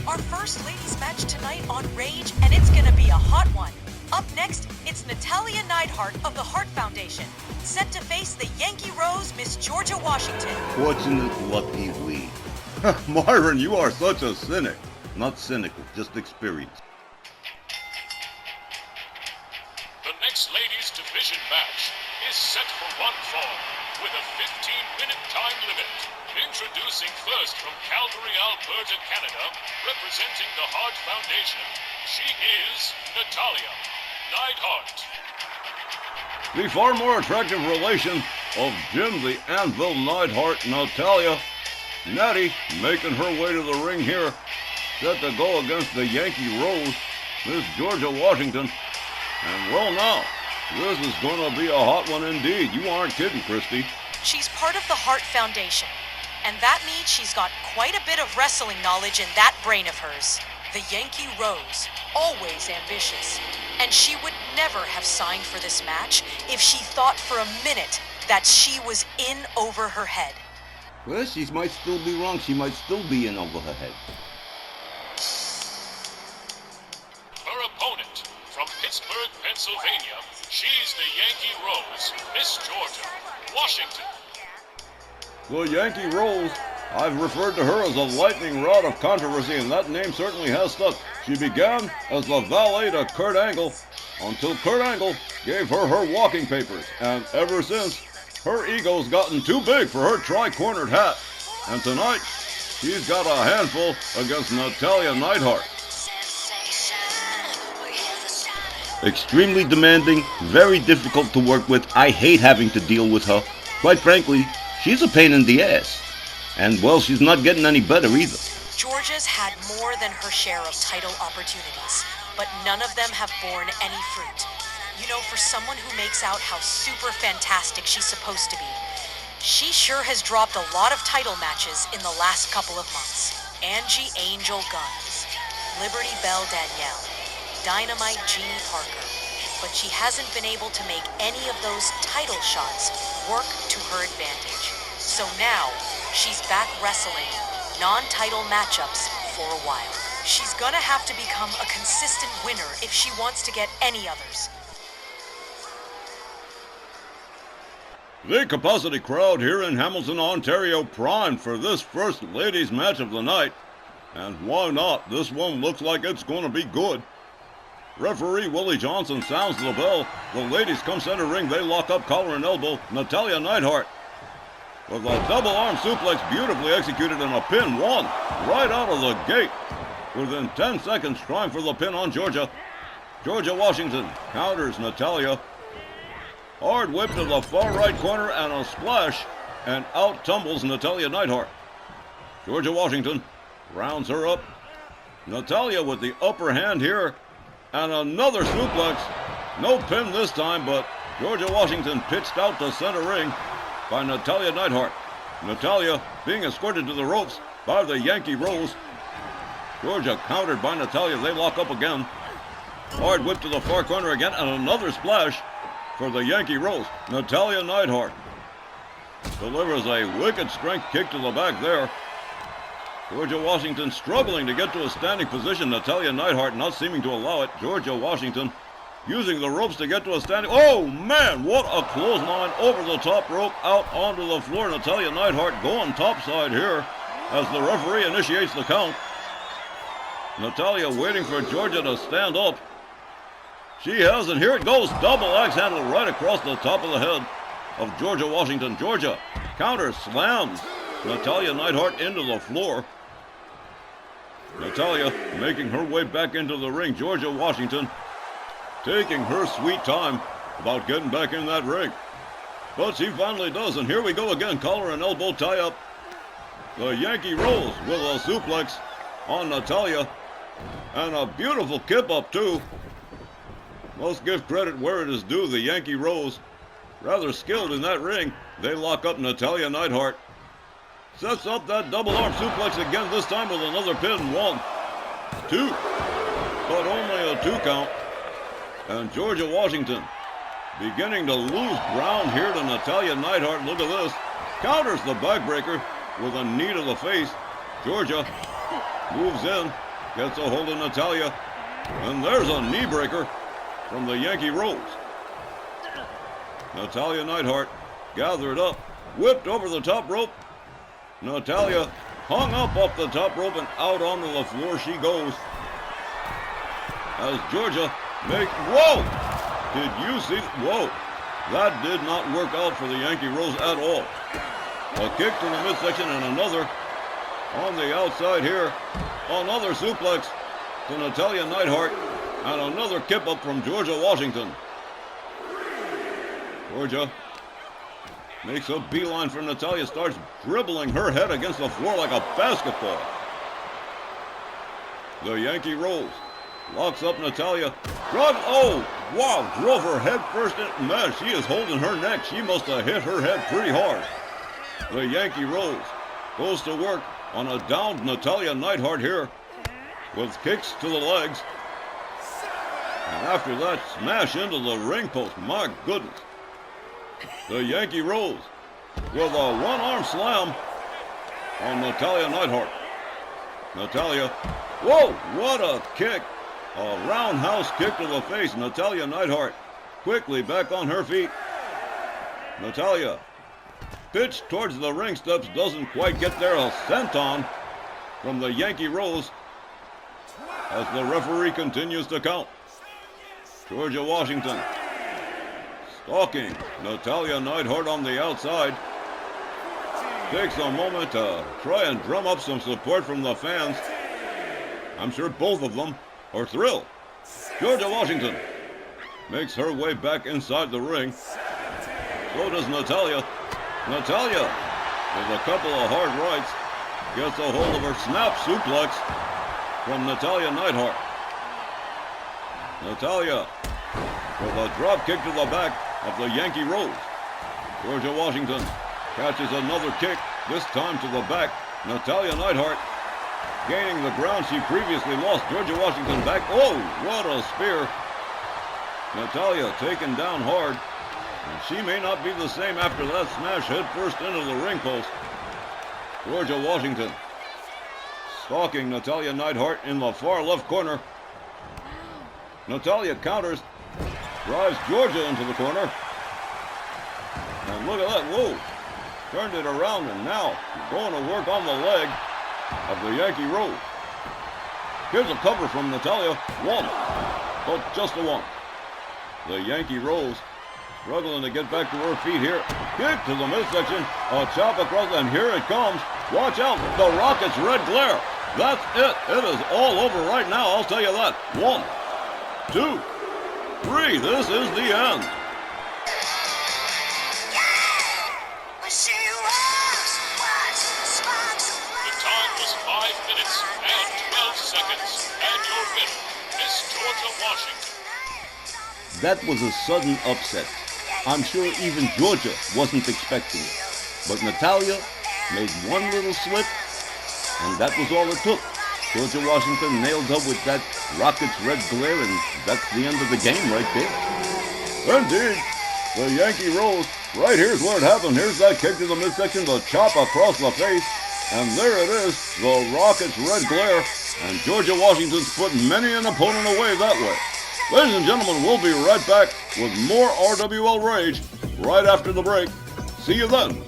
Our first ladies match tonight on Rage, and it's gonna be a hot one. Up next, it's Natalya Neidhart of the Hart Foundation, set to face the Yankee Rose, Miss Georgia Washington. Fortunate lucky we. Myron, you are such a cynic. Not cynical, just experienced. The next ladies division match is set for one fall with a 15-minute time limit. Introducing first from Calgary, Alberta, Canada, representing the Hart Foundation, she is Natalya Neidhart. The far more attractive relation of Jim the Anvil Neidhart, Natalya. Natty making her way to the ring here, set to go against the Yankee Rose, Miss Georgia Washington. And well now, this is gonna be a hot one indeed. You aren't kidding, Christy. She's part of the Hart Foundation, and that means she's got quite a bit of wrestling knowledge in that brain of hers. The Yankee Rose, always ambitious, and she would never have signed for this match if she thought for a minute that she was in over her head. Well, she might still be wrong. She might still be in over her head. Her opponent from Pittsburgh, Pennsylvania, she's the Yankee Rose, Miss Georgia Washington. The Yankee Rose, I've referred to her as a lightning rod of controversy, and that name certainly has stuck. She began as the valet to Kurt Angle until Kurt Angle gave her walking papers, and ever since, her ego's gotten too big for her tri-cornered hat. And tonight, she's got a handful against Natalya Neidhart. Extremely demanding, very difficult to work with. I hate having to deal with her. Quite frankly, she's a pain in the ass. And, well, she's not getting any better either. Georgia's had more than her share of title opportunities, but none of them have borne any fruit. You know, for someone who makes out how super fantastic she's supposed to be, she sure has dropped a lot of title matches in the last couple of months. Angie Angel Guns, Liberty Belle Danielle, Dynamite Jeannie Parker, but she hasn't been able to make any of those title shots work to her advantage. So now, she's back wrestling non-title matchups for a while. She's gonna have to become a consistent winner if she wants to get any others. The capacity crowd here in Hamilton, Ontario, primed for this first ladies match of the night. And why not? This one looks like it's going to be good. Referee Willie Johnson sounds the bell. The ladies come center ring. They lock up collar and elbow. Natalya Neidhart with a double arm suplex beautifully executed and a pin won right out of the gate. Within 10 seconds, trying for the pin on Georgia. Georgia Washington counters Natalya. Hard whip to the far right corner and a splash, and out tumbles Natalya Neidhart. Georgia Washington rounds her up. Natalya with the upper hand here, and another suplex. No pin this time, but Georgia Washington pitched out to center ring by Natalya Neidhart. Natalya being escorted to the ropes by the Yankee Rose. Georgia countered by Natalya. They lock up again. Hard whip to the far corner again, and another splash for the Yankee Rose. Natalya Neidhart delivers a wicked strength kick to the back there. Georgia Washington struggling to get to a standing position. Natalya Neidhart not seeming to allow it. Georgia Washington using the ropes to get to a standing. Oh man, what a clothesline over the top rope out onto the floor. Natalya Neidhart going topside here as the referee initiates the count. Natalya waiting for Georgia to stand up. She has, and here it goes. Double axe handle right across the top of the head of Georgia Washington. Georgia counter slams Natalya Neidhart into the floor. Natalya making her way back into the ring. Georgia Washington taking her sweet time about getting back in that ring. But she finally does, and here we go again. Collar and elbow tie up. The Yankee Rose with a suplex on Natalya. And a beautiful kip up too. Must give credit where it is due. The Yankee Rose, rather skilled in that ring. They lock up Natalya Neidhart. Sets up that double arm suplex again, this time with another pin. 1, 2, but only a 2 count. And Georgia Washington beginning to lose ground here to Natalya Neidhart. Look at this. Counters the backbreaker with a knee to the face. Georgia moves in. gets a hold of Natalya, and there's a knee breaker from the Yankee Rose. Natalya Neidhart gathered up, whipped over the top rope. Natalya hung up off the top rope and out onto the floor she goes. As Georgia makes, whoa! Did you see, whoa! That did not work out for the Yankee Rose at all. A kick to the midsection and another on the outside here. Another suplex to Natalya Neidhart and another kip up from Georgia Washington. Georgia makes a beeline for Natalya, starts dribbling her head against the floor like a basketball. The Yankee Rose locks up Natalya. Oh, wow, drove her head first. Man, she is holding her neck. She must have hit her head pretty hard. The Yankee Rose goes to work on a downed Natalya Neidhart here with kicks to the legs. And after that, smash into the ring post. My goodness. The Yankee Rose with a one-arm slam on Natalya Neidhart. Natalya, whoa, what a kick. A roundhouse kick to the face. Natalya Neidhart quickly back on her feet. Natalya pitched towards the ring steps, doesn't quite get there. A senton from the Yankee Rose as the referee continues to count. Georgia Washington stalking Natalya Neidhart on the outside. Takes a moment to try and drum up some support from the fans. I'm sure both of them are thrilled. Georgia Washington makes her way back inside the ring. So does Natalya. Natalya, with a couple of hard rights, gets a hold of her snap suplex from Natalya Neidhart. Natalya with a drop kick to the back of the Yankee Rose. Georgia Washington catches another kick, this time to the back. Natalya Neidhart gaining the ground she previously lost. Georgia Washington back. Oh, what a spear. Natalya taken down hard. And she may not be the same after that smash head first into the ring post. Georgia Washington stalking Natalya Neidhart in the far left corner. Natalya counters, drives Georgia into the corner. And look at that, whoa. Turned it around and now going to work on the leg of the Yankee Rose. Here's a cover from Natalya. One, but just a one. The Yankee Rose struggling to get back to her feet here. Kick to the midsection. A chop across, and here it comes. Watch out, the Rockets' red glare. That's it. It is all over right now, I'll tell you that. 1, 2, 3. This is the end. The time was 5 minutes and 12 seconds, and your winner, Miss Georgia Washington. That was a sudden upset. I'm sure even Georgia wasn't expecting it. But Natalya made one little slip, and that was all it took. Georgia Washington nailed her with that Rockets red glare, and that's the end of the game right there. Indeed, the Yankee Rose. Right here's where it happened. Here's that kick to the midsection, the chop across the face. And there it is, the Rockets red glare. And Georgia Washington's put many an opponent away that way. Ladies and gentlemen, we'll be right back with more RWL Rage right after the break. See you then.